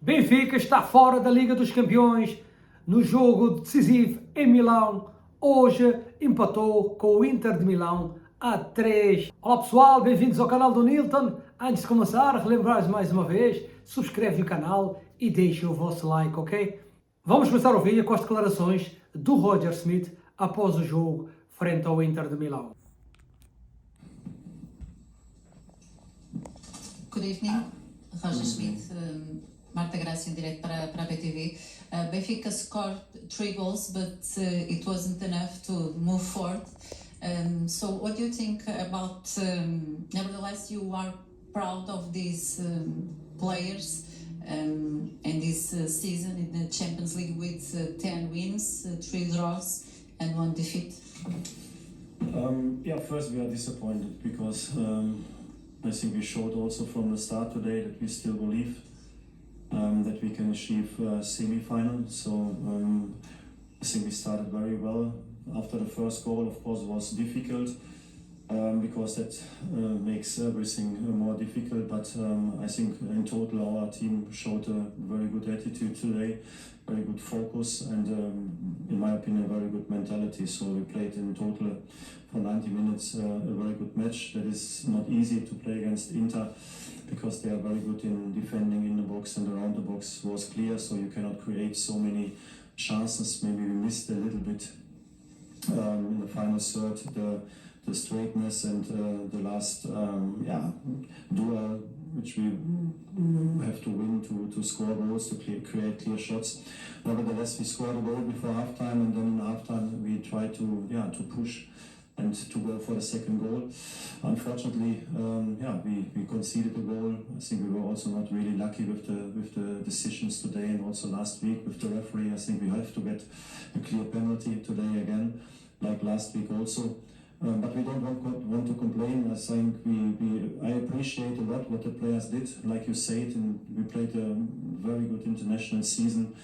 Benfica está fora da Liga dos Campeões no jogo decisivo em Milão. Hoje empatou com o Inter de Milão a 3. Olá pessoal, bem-vindos ao canal do Nilton. Antes de começar, relembrar-vos mais uma vez, subscreve o canal e deixa o vosso like, ok? Vamos começar o vídeo com as declarações do Roger Smith após o jogo frente ao Inter de Milão. Good evening, Roger Smith, Marta Graça em direto para a BTV. Benfica scored 3 goals, but it wasn't enough to move forward. So what do you think about, nevertheless you are proud of these players and this season in the Champions League with 10 wins, 3 draws and 1 defeat? First we are disappointed because I think we showed also from the start today that we still believe that we can achieve semi-final. So I think we started very well. After the first goal, of course, it was difficult because that makes everything more difficult. But I think in total our team showed a very good attitude today, very good focus, and in my opinion, a very good mentality. So we played in total for 90 minutes a very good match. That is not easy to play against Inter, because they are very good in defending in the box, and around the box was clear, so you cannot create so many chances. Maybe we missed a little bit in the final third, the straightness and the last duel, which we have to win to score goals, to create clear shots. Nevertheless, we scored a goal before halftime, and then in halftime we tried to push and to go for the second goal. Unfortunately, we conceded a goal. I think we were also not really lucky with the decisions today, and also last week with the referee. I think we have to get a clear penalty today again, like last week also. But we don't want to complain. I think I appreciate a lot what the players did, like you said, and we played a very good international season.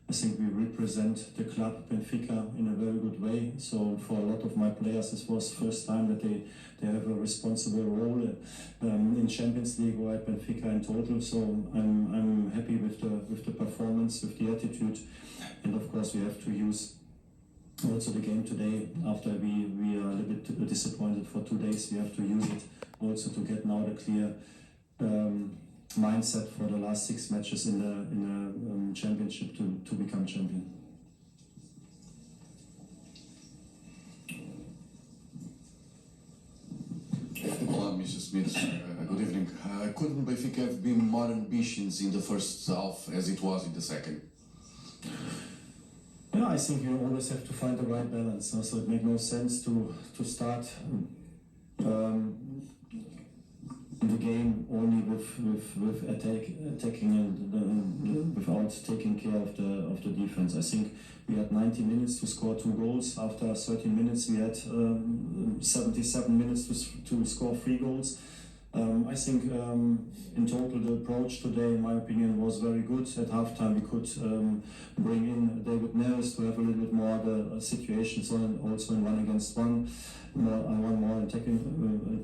I think we represent the club Benfica in a very good way. So for a lot of my players, this was the first time that they have a responsible role in Champions League or at Benfica in total. So I'm happy with the performance, with the attitude, and of course we have to use also the game today. After we are a little bit disappointed for 2 days, we have to use it also to get now the clear mindset for the last 6 matches in the championship to become champion. Olá, Mr. Smith. Good evening. Couldn't Benfica have been more ambitious in the first half as it was in the second? Yeah, I think you always have to find the right balance. So it makes no sense to start the game only with attacking and without taking care of the defense. I think we had 90 minutes to score 2 goals. After 30 minutes, we had 77 minutes to score 3 goals. I think in total the approach today, in my opinion, was very good. At halftime we could bring in David Neres to have a little bit more the situations also in 1 against 1. One more attacking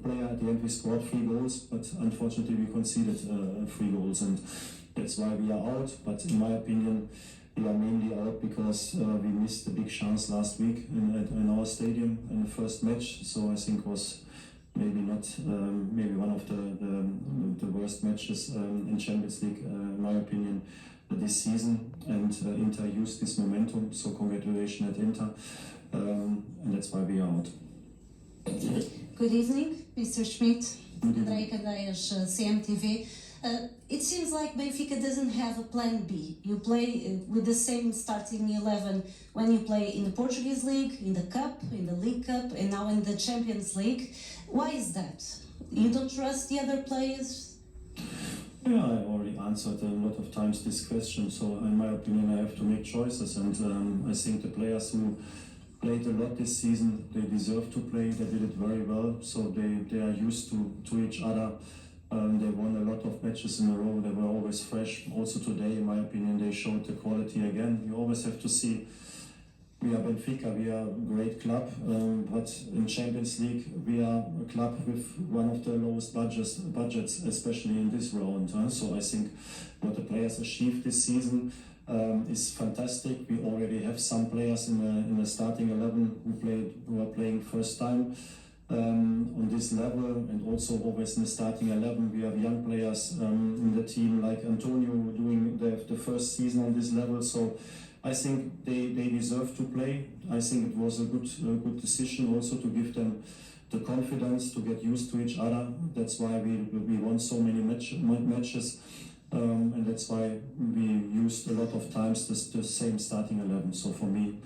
player. At the end we scored 3 goals, but unfortunately we conceded 3 goals, and that's why we are out. But in my opinion, we are mainly out because we missed a big chance last week in our stadium in the first match. So I think was maybe not maybe one of the worst matches in Champions League, in my opinion, this season. And Inter used this momentum, so congratulations at Inter, and that's why we are out. Good evening, Mr. Schmidt, Andrei Cadeias, CMTV. It seems like Benfica doesn't have a plan B. You play with the same starting 11 when you play in the Portuguese League, in the Cup, in the League Cup, and now in the Champions League. Why is that? You don't trust the other players? Yeah, I already answered a lot of times this question. So in my opinion, I have to make choices, and I think the players who played a lot this season, they deserve to play. They did it very well, so they are used to each other. They won a lot of matches in a row. They were always fresh. Also today, in my opinion, they showed the quality again. You always have to see we are Benfica, we are a great club, but in Champions League we are a club with one of the lowest budgets, especially in this round. So I think what the players achieved this season is fantastic. We already have some players in the starting 11 who are playing first time on this level, and also always in the starting 11 we have young players in the team like Antonio doing the first season on this level. So I think they deserve to play. I think it was a good decision also to give them the confidence to get used to each other. That's why we won so many matches, and that's why we used a lot of times the same starting 11. So for me,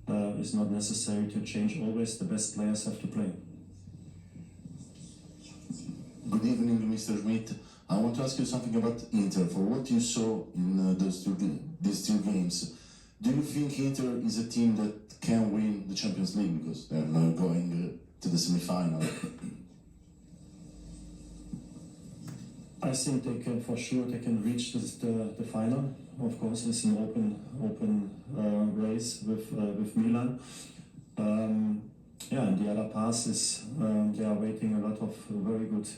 it's not necessary to change always. The best players have to play. Good evening, Mr. Schmidt. I want to ask you something about Inter. For what you saw in these two games, do you think Inter is a team that can win the Champions League, because they are now going to the semi-final? I think they can, for sure, they can reach the final. Of course, it's an open race with Milan. And the other pass is they are waiting a lot of very good,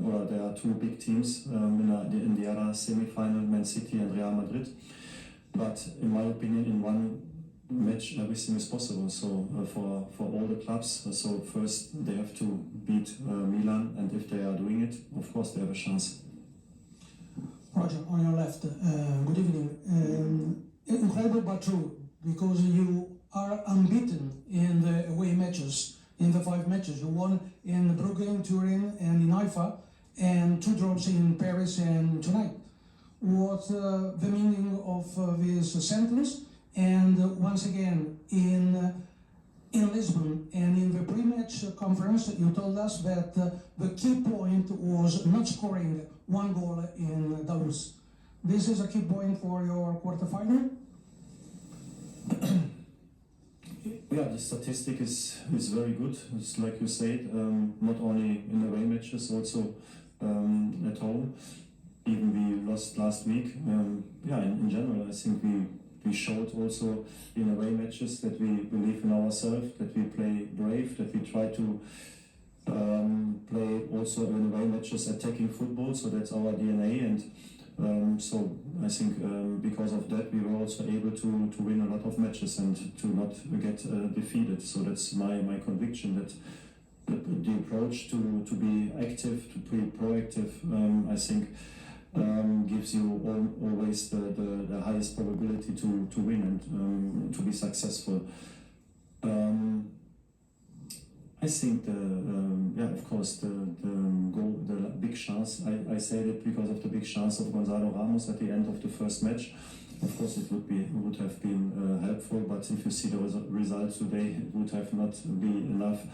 or there are two big teams in the other semi-final, Man City and Real Madrid. But in my opinion, in one match, everything is possible. So for all the clubs, so first they have to beat Milan, and if they are doing it, of course they have a chance. Roger, on your left, good evening. Incredible but true, because you are unbeaten in the away matches, in the 5 matches. You won in Brugge, in Turin, and in Haifa, and 2 draws in Paris and tonight. What's the meaning of this sentence? And once again, in Lisbon and in the pre-match conference, you told us that the key point was not scoring 1 goal in Dallas. This is a key point for your quarterfinal? Yeah, the statistic is very good. It's like you said, not only in away matches, also at home. Even we lost last week. In general, I think we showed also in away matches that we believe in ourselves, that we play brave, that we try to play also in away matches attacking football. So that's our DNA, and so I think because of that we were also able to win a lot of matches and to not get defeated. So that's my conviction that the approach to be active, to be proactive, I think gives you always the highest probability to win and to be successful. I think of course the goal, the big chance. I said it because of the big chance of Gonzalo Ramos at the end of the first match. Of course, it would have been helpful, but if you see the results today, it would have not been enough.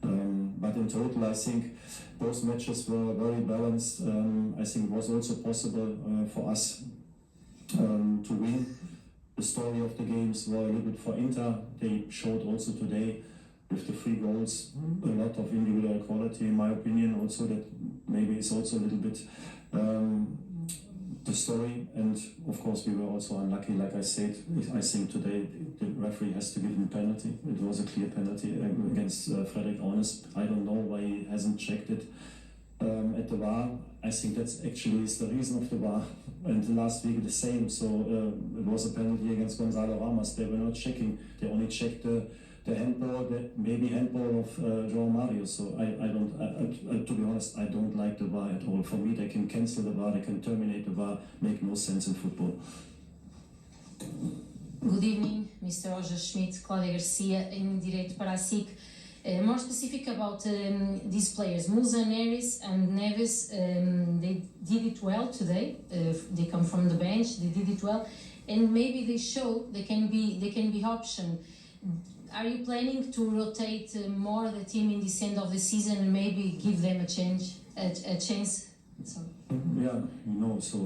But in total, I think both matches were very balanced. I think it was also possible for us to win. The story of the games were a little bit for Inter. They showed also today with the 3 goals a lot of individual quality, in my opinion. Also that maybe it's also a little bit the story, and of course we were also unlucky, like I said. I think today the referee has to give him a penalty. It was a clear penalty against Fredrik Ornes. I don't know why he hasn't checked it at the VAR. I think that's actually is the reason of the VAR, and last week the same. So it was a penalty against Gonzalo Ramos. They were not checking, they only checked the handball, maybe handball of João Mario. So I don't, to be honest, I don't like the VAR at all. For me, they can cancel the VAR, they can terminate the VAR, make no sense in football. Good evening, Mr. Roger Schmidt, Cláudia Garcia, in direito para a SIC. More specific about these players, Musa, Neres and Neves, they did it well today. They come from the bench, they did it well, and maybe they show they can be option. Are you planning to rotate more the team in this end of the season and maybe give them a chance? Sorry. Yeah, so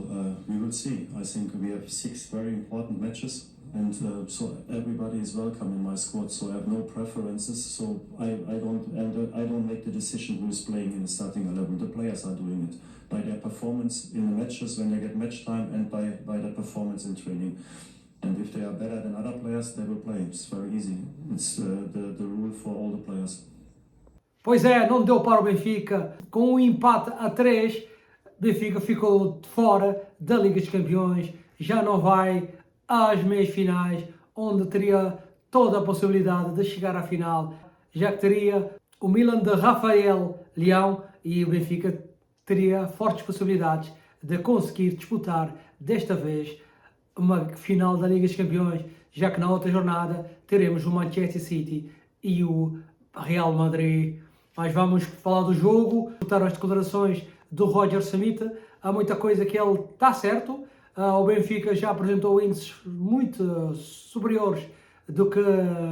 we will see. I think we have 6 very important matches, and so everybody is welcome in my squad. So I have no preferences. So I don't make the decision who is playing in the starting 11. The players are doing it by their performance in the matches when they get match time, and by their performance in training. And if they are better than other players, they will play. It's very easy. It's the rule for all the players. Pois é, não deu para o Benfica. Com um empate a 3, Benfica ficou fora da Liga dos Campeões. Já não vai às meias finais, onde teria toda a possibilidade de chegar à final, já que teria o Milan de Rafael Leão e o Benfica teria fortes possibilidades de conseguir disputar desta vez uma final da Liga dos Campeões, já que na outra jornada teremos o Manchester City e o Real Madrid. Mas vamos falar do jogo, escutar as declarações do Roger Schmidt. Há muita coisa que ele está certo. O Benfica já apresentou índices muito superiores do que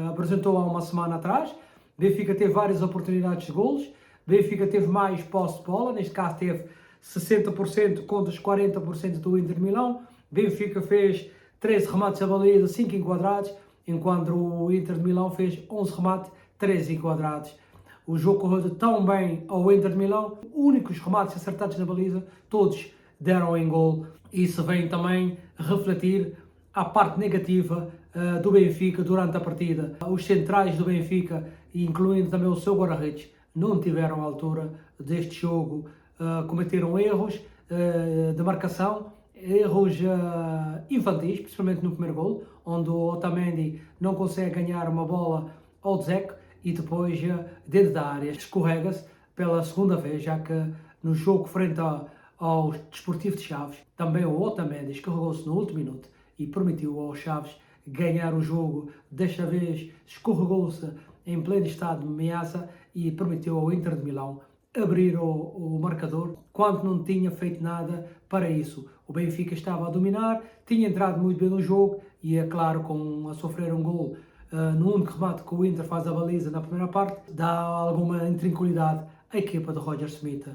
apresentou há uma semana atrás. O Benfica teve várias oportunidades de golos. O Benfica teve mais posse de bola, neste caso teve 60% contra os 40% do Inter de Milão. O Benfica fez 13 remates a baliza, 5 enquadrados, enquanto o Inter de Milão fez 11 remates, 13 enquadrados. O jogo correu tão bem ao Inter de Milão, únicos remates acertados na baliza, todos deram em gol. Isso vem também refletir a parte negativa do Benfica durante a partida. Os centrais do Benfica, incluindo também o seu guarda-redes, não tiveram a altura deste jogo, cometeram erros de marcação, erros infantis, principalmente no primeiro gol, onde o Otamendi não consegue ganhar uma bola ao Dzeko e depois, dentro da área, escorrega-se pela segunda vez, já que no jogo frente ao Desportivo de Chaves, também o Otamendi escorregou-se no último minuto e permitiu ao Chaves ganhar o jogo. Desta vez escorregou-se em pleno estado de ameaça e permitiu ao Inter de Milão abrir o marcador, quando não tinha feito nada para isso. O Benfica estava a dominar, tinha entrado muito bem no jogo e, é claro, a sofrer um gol no único remate que o Inter faz a baliza na primeira parte, dá alguma intranquilidade à equipa de Roger Schmidt.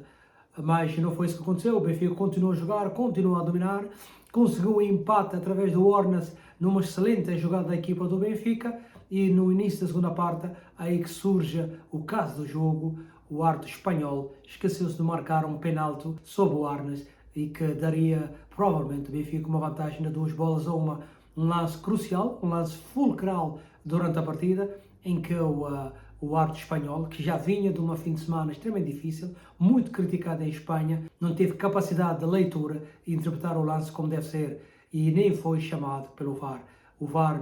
Mas não foi isso que aconteceu. O Benfica continuou a jogar, continuou a dominar, conseguiu um empate através do Ornas numa excelente jogada da equipa do Benfica e no início da segunda parte, aí que surge o caso do jogo. O árbitro espanhol esqueceu-se de marcar um penalti sobre o Arnas e que daria provavelmente o Benfica uma vantagem de 2 bolas a uma. Um lance crucial, um lance fulcral durante a partida, em que o árbitro espanhol, que já vinha de uma fim de semana extremamente difícil, muito criticado em Espanha, não teve capacidade de leitura e interpretar o lance como deve ser e nem foi chamado pelo VAR. O VAR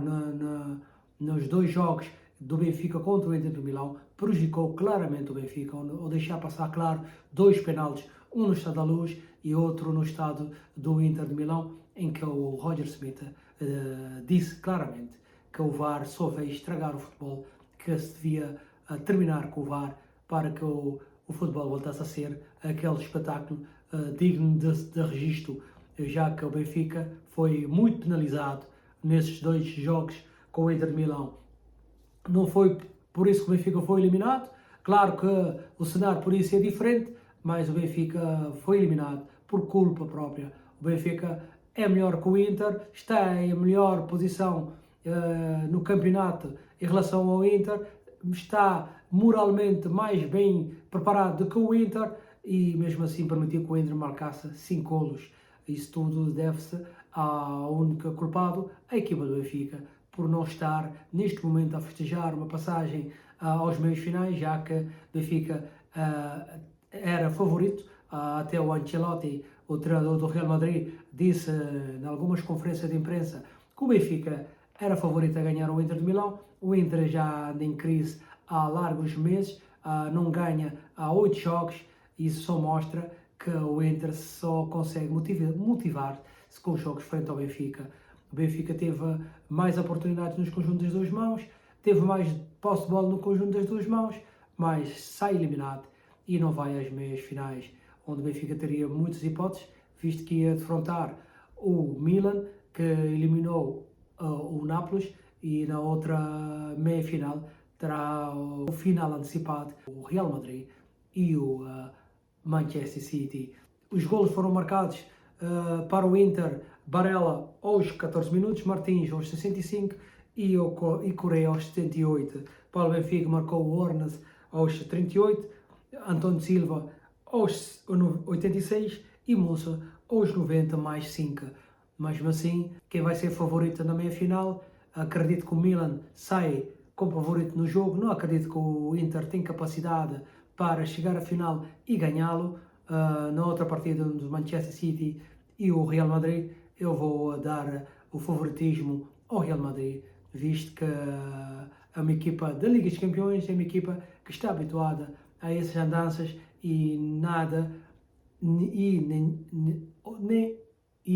nos 2 jogos do Benfica contra o Inter de Milão prejudicou claramente o Benfica, ao deixar passar claro 2 penaltis, um no Estado da Luz e outro no estado do Inter de Milão, em que o Roger Schmidt disse claramente que o VAR só veio estragar o futebol, que se devia terminar com o VAR para que o futebol voltasse a ser aquele espetáculo digno de registro, já que o Benfica foi muito penalizado nesses 2 jogos com o Inter de Milão. Não foi por isso que o Benfica foi eliminado. Claro que o cenário por isso é diferente, mas o Benfica foi eliminado por culpa própria. O Benfica é melhor que o Inter, está em melhor posição no campeonato em relação ao Inter, está moralmente mais bem preparado do que o Inter e mesmo assim permitiu que o Inter marcasse 5 golos. Isso tudo deve-se ao único culpado, a equipa do Benfica, por não estar neste momento a festejar uma passagem aos meios finais, já que o Benfica era favorito. Até o Ancelotti, o treinador do Real Madrid, disse em algumas conferências de imprensa que o Benfica era favorito a ganhar o Inter de Milão. O Inter já anda em crise há largos meses, não ganha há 8 jogos, e isso só mostra que o Inter só consegue motivar-se com os jogos frente ao Benfica. O Benfica teve mais oportunidades nos conjuntos das 2 mãos, teve mais posse de bola no conjunto das 2 mãos, mas sai eliminado e não vai às meias finais, onde o Benfica teria muitas hipóteses, visto que ia defrontar o Milan, que eliminou o Nápoles, e na outra meia final terá o final antecipado, o Real Madrid e o Manchester City. Os golos foram marcados para o Inter, Barella aos 14 minutos, Martins aos 65 e Correia aos 78. Para o Benfica marcou o Ornas aos 38, António Silva aos 86 e Musa aos 90 mais 5. Mesmo assim, quem vai ser favorito na meia-final, acredito que o Milan sai como favorito no jogo, não acredito que o Inter tem capacidade para chegar à final e ganhá-lo. Na outra partida do Manchester City e o Real Madrid, eu vou dar o favoritismo ao Real Madrid, visto que é uma equipa da Liga dos Campeões, é uma equipa que está habituada a essas andanças e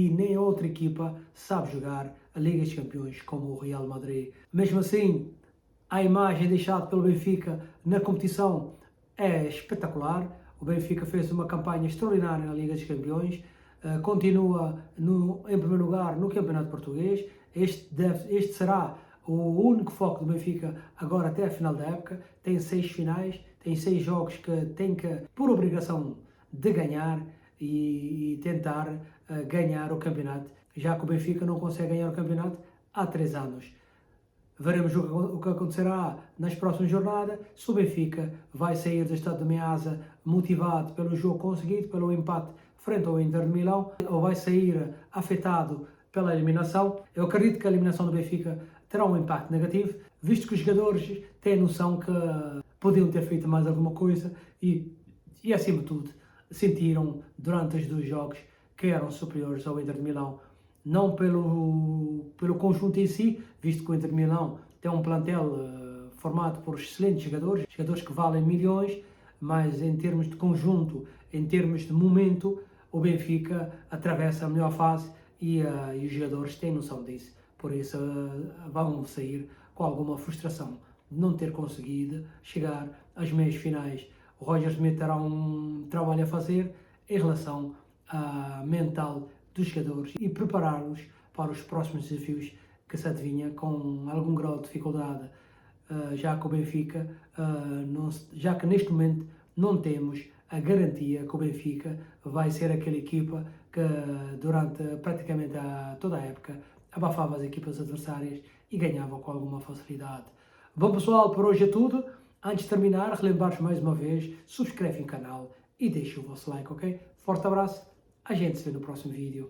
nem outra equipa sabe jogar a Liga dos Campeões como o Real Madrid. Mesmo assim, a imagem deixada pelo Benfica na competição é espetacular. O Benfica fez uma campanha extraordinária na Liga dos Campeões, continua em primeiro lugar no Campeonato Português. Este será o único foco do Benfica agora até a final da época. Tem 6 finais, tem 6 jogos que tem que, por obrigação, de ganhar e tentar ganhar o campeonato, já que o Benfica não consegue ganhar o campeonato há 3 anos. Veremos o que acontecerá nas próximas jornadas, se o Benfica vai sair do estado de ameaça motivado pelo jogo conseguido, pelo empate frente ao Inter de Milão, ou vai sair afetado pela eliminação. Eu acredito que a eliminação do Benfica terá um impacto negativo, visto que os jogadores têm a noção que podiam ter feito mais alguma coisa e acima de tudo, sentiram durante os 2 jogos que eram superiores ao Inter de Milão. Não pelo conjunto em si, visto que o Inter de Milão tem um plantel formado por excelentes jogadores que valem milhões, mas em termos de conjunto, em termos de momento, o Benfica atravessa a melhor fase e os jogadores têm noção disso. Por isso vão sair com alguma frustração de não ter conseguido chegar às meias finais. O Roger Smith terá um trabalho a fazer em relação à mental dos jogadores e prepará-los para os próximos desafios que se adivinha com algum grau de dificuldade, já que o Benfica, já que neste momento não temos a garantia que o Benfica vai ser aquela equipa que durante praticamente toda a época abafava as equipas adversárias e ganhava com alguma facilidade. Bom pessoal, por hoje é tudo. Antes de terminar, relembrar-vos mais uma vez, subscreve o canal e deixa o vosso like, ok? Forte abraço, a gente se vê no próximo vídeo.